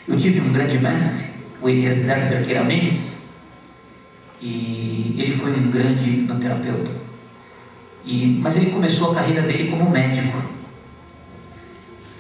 Eu tive um grande mestre, o Eliezer Cerqueira Mendes, e ele foi um grande hipnoterapeuta. Mas ele começou a carreira dele como médico.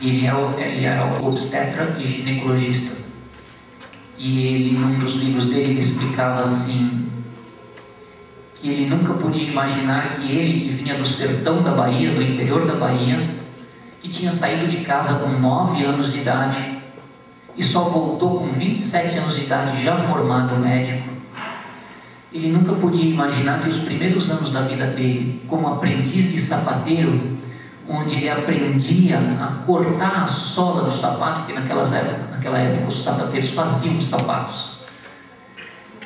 Ele era obstetra e ginecologista. E ele, num dos livros dele, ele explicava assim, que ele nunca podia imaginar que ele, que vinha do sertão da Bahia, do interior da Bahia, que tinha saído de casa com 9 anos de idade e só voltou com 27 anos de idade, já formado médico. Ele nunca podia imaginar que os primeiros anos da vida dele, como aprendiz de sapateiro, onde ele aprendia a cortar a sola do sapato, porque naquela época os sapateiros faziam os sapatos,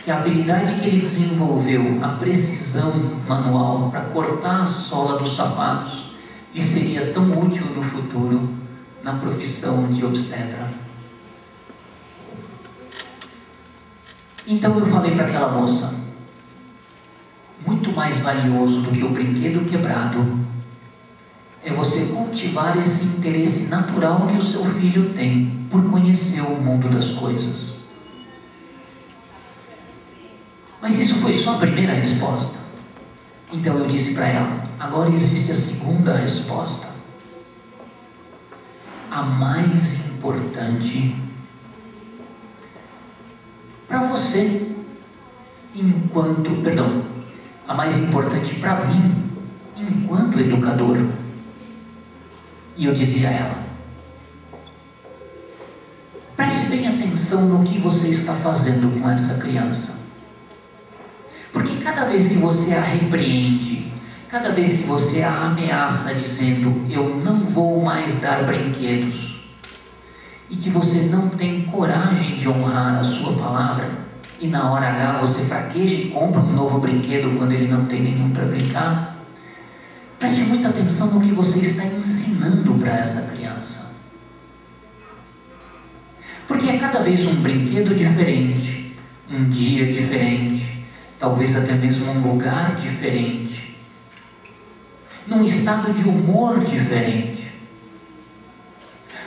que a habilidade que ele desenvolveu, a precisão manual para cortar a sola dos sapatos, lhe seria tão útil no futuro na profissão de obstetra. Então eu falei para aquela moça: muito mais valioso do que o brinquedo quebrado é você cultivar esse interesse natural que o seu filho tem por conhecer o mundo das coisas. Mas isso foi só a primeira resposta. Então eu disse para ela: agora existe a segunda resposta, a mais importante para você, a mais importante para mim, enquanto educador. E eu dizia a ela: preste bem atenção no que você está fazendo com essa criança. Porque cada vez que você a repreende, cada vez que você a ameaça dizendo eu não vou mais dar brinquedos, e que você não tem coragem de honrar a sua palavra, e na hora H você fraqueja e compra um novo brinquedo quando ele não tem nenhum para brincar, preste muita atenção no que você está ensinando para essa criança. Porque é cada vez um brinquedo diferente, um dia diferente, talvez até mesmo um lugar diferente, num estado de humor diferente.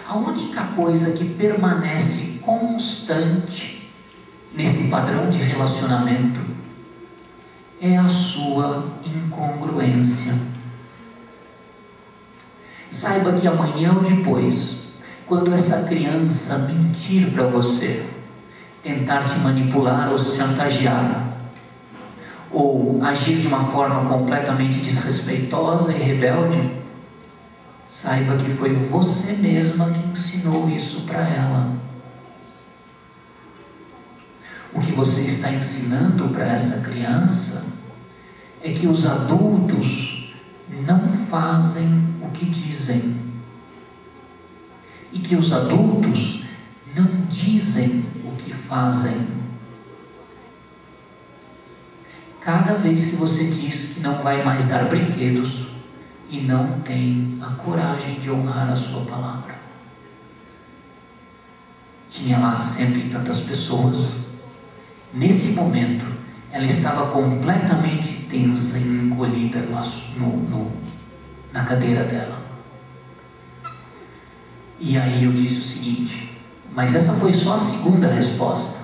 A única coisa que permanece constante nesse padrão de relacionamento é a sua incongruência. Saiba que amanhã ou depois, quando essa criança mentir para você, tentar te manipular ou chantagear, ou agir de uma forma completamente desrespeitosa e rebelde, saiba que foi você mesma que ensinou isso para ela. O que você está ensinando para essa criança é que os adultos não fazem o que dizem, e que os adultos não dizem o que fazem. Cada vez que você diz que não vai mais dar brinquedos e não tem a coragem de honrar a sua palavra. Tinha lá cento e tantas pessoas. Nesse momento, ela estava completamente tensa e encolhida na cadeira dela. E aí eu disse o seguinte: mas essa foi só a segunda resposta.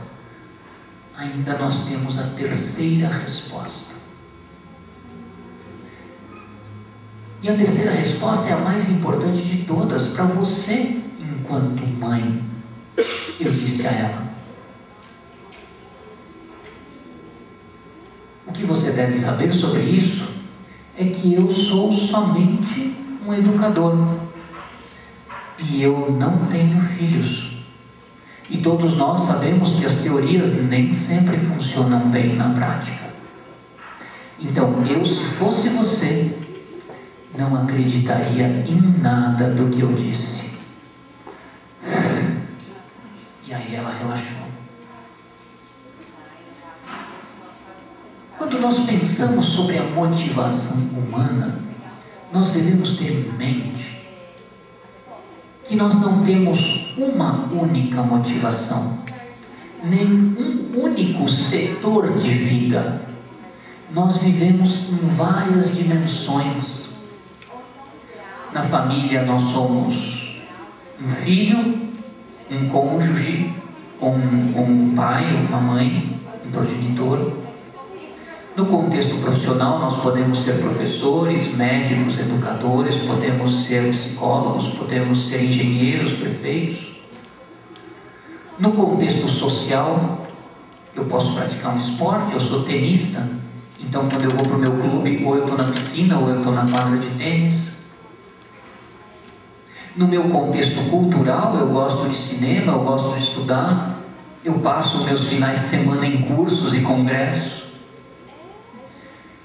Ainda nós temos a terceira resposta. E a terceira resposta é a mais importante de todas para você enquanto mãe. Eu disse a ela: o que você deve saber sobre isso é que eu sou somente um educador e eu não tenho filhos. E todos nós sabemos que as teorias nem sempre funcionam bem na prática. Então, eu, se fosse você, não acreditaria em nada do que eu disse. E aí ela relaxou. Quando nós pensamos sobre a motivação humana, nós devemos ter em mente que nós não temos uma única motivação, nem um único setor de vida. Nós vivemos em várias dimensões. Na família nós somos um filho, um cônjuge, um pai, uma mãe, um progenitor. No contexto profissional, nós podemos ser professores, médicos, educadores, podemos ser psicólogos, podemos ser engenheiros, prefeitos. No contexto social, eu posso praticar um esporte, eu sou tenista, então quando eu vou para o meu clube, ou eu estou na piscina, ou eu estou na quadra de tênis. No meu contexto cultural, eu gosto de cinema, eu gosto de estudar, eu passo meus finais de semana em cursos e congressos.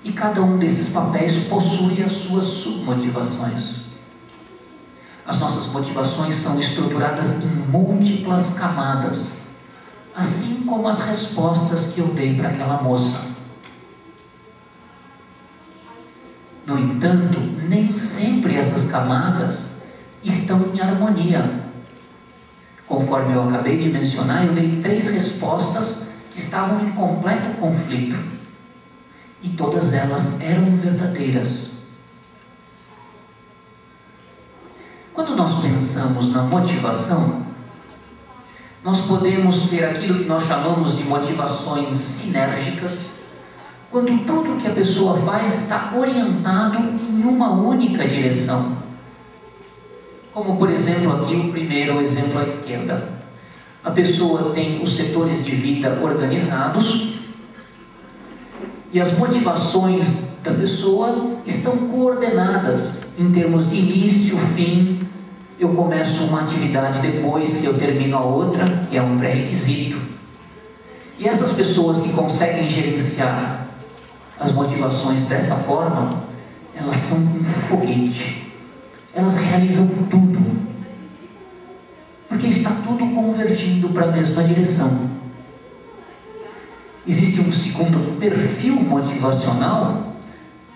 E cada um desses papéis possui as suas submotivações. As nossas motivações são estruturadas em múltiplas camadas, assim como as respostas que eu dei para aquela moça. No entanto, nem sempre essas camadas estão em harmonia. Conforme eu acabei de mencionar, eu dei 3 respostas que estavam em completo conflito. E todas elas eram verdadeiras. Quando nós pensamos na motivação, nós podemos ter aquilo que nós chamamos de motivações sinérgicas, quando tudo que a pessoa faz está orientado em uma única direção. Como, por exemplo, aqui o primeiro exemplo à esquerda. A pessoa tem os setores de vida organizados e as motivações da pessoa estão coordenadas em termos de início, fim. Eu começo uma atividade depois que eu termino a outra, que é um pré-requisito. E essas pessoas que conseguem gerenciar as motivações dessa forma, elas são um foguete. Elas realizam tudo, porque está tudo convergindo para a mesma direção. Existe um segundo perfil motivacional,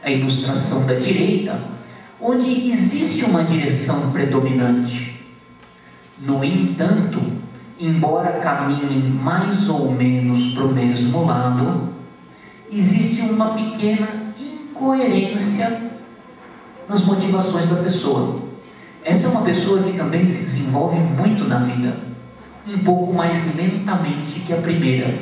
a ilustração da direita, onde existe uma direção predominante. No entanto, embora caminhem mais ou menos para o mesmo lado, existe uma pequena incoerência nas motivações da pessoa. Essa é uma pessoa que também se desenvolve muito na vida, um pouco mais lentamente que a primeira,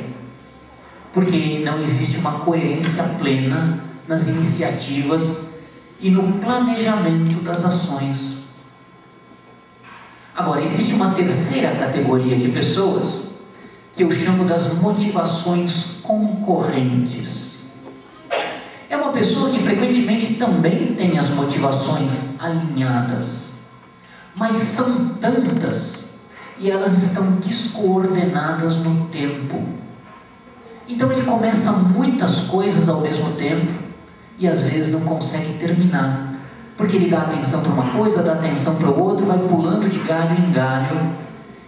porque não existe uma coerência plena nas iniciativas e no planejamento das ações. Agora, existe uma terceira categoria de pessoas que eu chamo das motivações concorrentes. É uma pessoa que frequentemente também tem as motivações alinhadas, mas são tantas e elas estão descoordenadas no tempo. Então ele começa muitas coisas ao mesmo tempo e às vezes não consegue terminar, porque ele dá atenção para uma coisa, dá atenção para o outro, vai pulando de galho em galho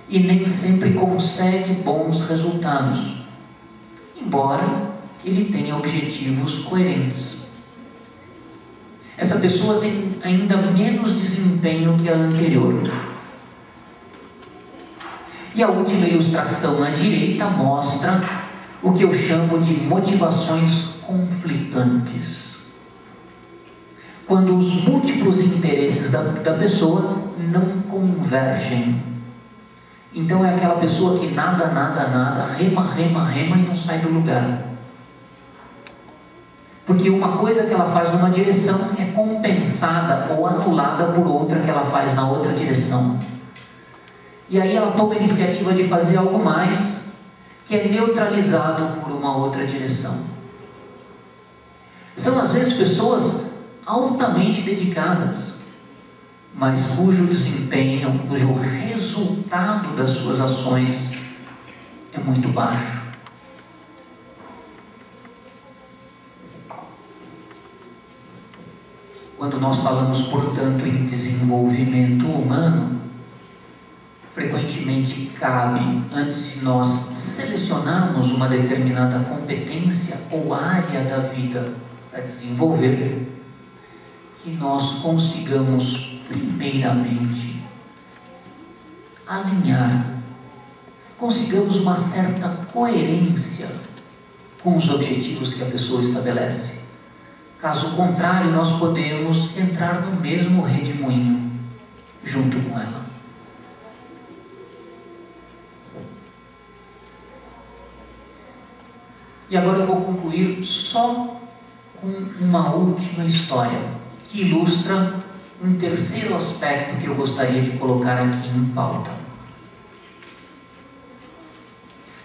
e nem sempre consegue bons resultados, embora ele tenha objetivos coerentes. Essa pessoa tem ainda menos desempenho que a anterior. E a última ilustração à direita mostra o que eu chamo de motivações conflitantes. Quando os múltiplos interesses da pessoa não convergem. Então é aquela pessoa que nada, rema e não sai do lugar. Porque uma coisa que ela faz numa direção é compensada ou anulada por outra que ela faz na outra direção. E aí ela toma a iniciativa de fazer algo mais, que é neutralizado por uma outra direção. São às vezes pessoas altamente dedicadas, mas cujo desempenho, cujo resultado das suas ações é muito baixo. Quando nós falamos, portanto, em desenvolvimento humano, frequentemente cabe, antes de nós selecionarmos uma determinada competência ou área da vida a desenvolver, que nós consigamos, primeiramente, alinhar, consigamos uma certa coerência com os objetivos que a pessoa estabelece. Caso contrário, nós podemos entrar no mesmo redemoinho junto com ela. E agora eu vou concluir só com uma última história que ilustra um terceiro aspecto que eu gostaria de colocar aqui em pauta.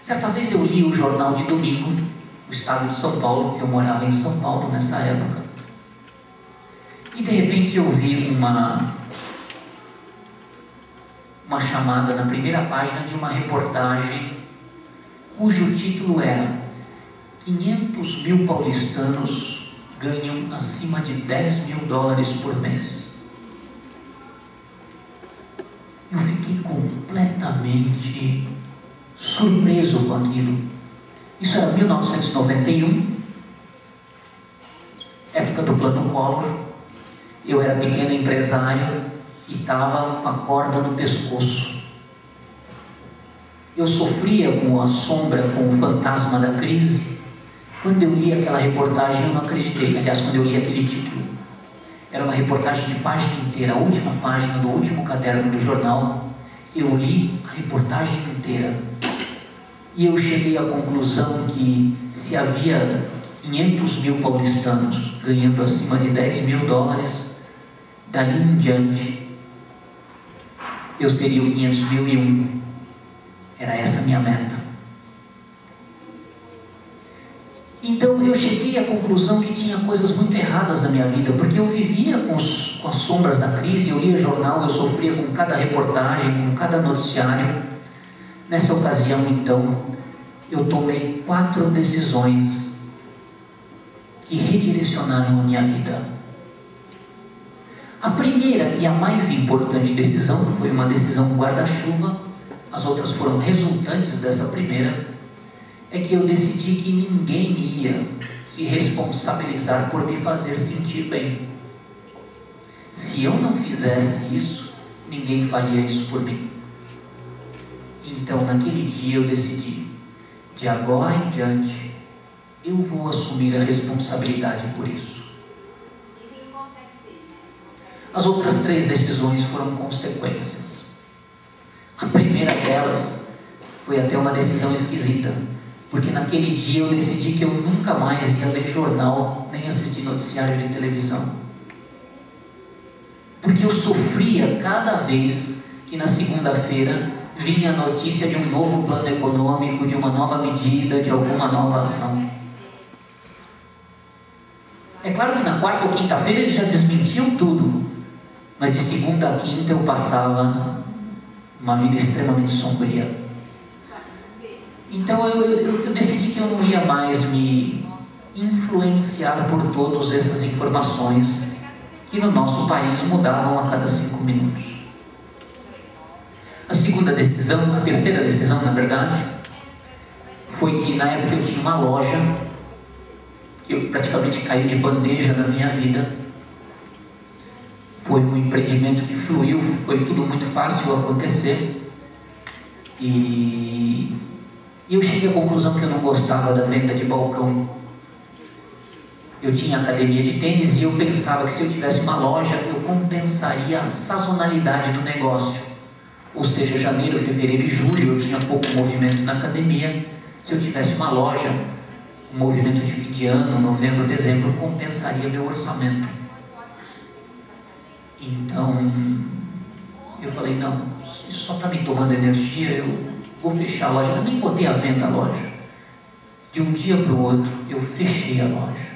Certa vez eu li o jornal de domingo, o estado de São Paulo, eu morava em São Paulo nessa época, e de repente eu vi uma chamada na primeira página de uma reportagem cujo título era 500 mil paulistanos ganham acima de $10.000 por mês. Eu fiquei completamente surpreso com aquilo. Isso era 1991, época do Plano Collor. Eu era pequeno empresário e estava com a corda no pescoço. Eu sofria com a sombra, com o fantasma da crise. Quando eu li aquela reportagem, eu não acreditei. Aliás, quando eu li aquele título, era uma reportagem de página inteira, a última página do último caderno do jornal. Eu li a reportagem inteira e eu cheguei à conclusão que se havia 500 mil paulistanos ganhando acima de $10.000, dali em diante eu teria o 500.001. Era essa a minha meta. Então eu cheguei à conclusão que tinha coisas muito erradas na minha vida, porque eu vivia com as sombras da crise, eu lia jornal, eu sofria com cada reportagem, com cada noticiário. Nessa ocasião, então, eu tomei 4 decisões que redirecionaram a minha vida. A primeira e a mais importante decisão foi uma decisão guarda-chuva, as outras foram resultantes dessa primeira, é que eu decidi que ninguém ia se responsabilizar por me fazer sentir bem. Se eu não fizesse isso, ninguém faria isso por mim. Então, naquele dia eu decidi, de agora em diante, eu vou assumir a responsabilidade por isso. As outras 3 decisões foram consequências. A primeira delas foi até uma decisão esquisita, porque naquele dia eu decidi que eu nunca mais ia ler jornal, nem assistir noticiário de televisão. Porque eu sofria cada vez que na segunda-feira vinha a notícia de um novo plano econômico, de uma nova medida, de alguma nova ação. É claro que na quarta ou quinta-feira eles já desmentiam tudo, mas de segunda a quinta eu passava uma vida extremamente sombria. Então eu decidi que eu não ia mais me influenciar por todas essas informações que no nosso país mudavam a cada 5 minutos. A segunda decisão, a terceira decisão, na verdade, foi que na época eu tinha uma loja que eu praticamente caiu de bandeja na minha vida. Foi um empreendimento que fluiu, foi tudo muito fácil acontecer. E eu cheguei à conclusão que eu não gostava da venda de balcão. Eu tinha academia de tênis e eu pensava que se eu tivesse uma loja, eu compensaria a sazonalidade do negócio. Ou seja, janeiro, fevereiro e julho eu tinha pouco movimento na academia. Se eu tivesse uma loja, um movimento de fim de ano, novembro, dezembro, compensaria meu orçamento. Então, eu falei, não, isso só está me tomando energia, eu vou fechar a loja. Eu nem botei à venda a loja. De um dia para o outro, eu fechei a loja.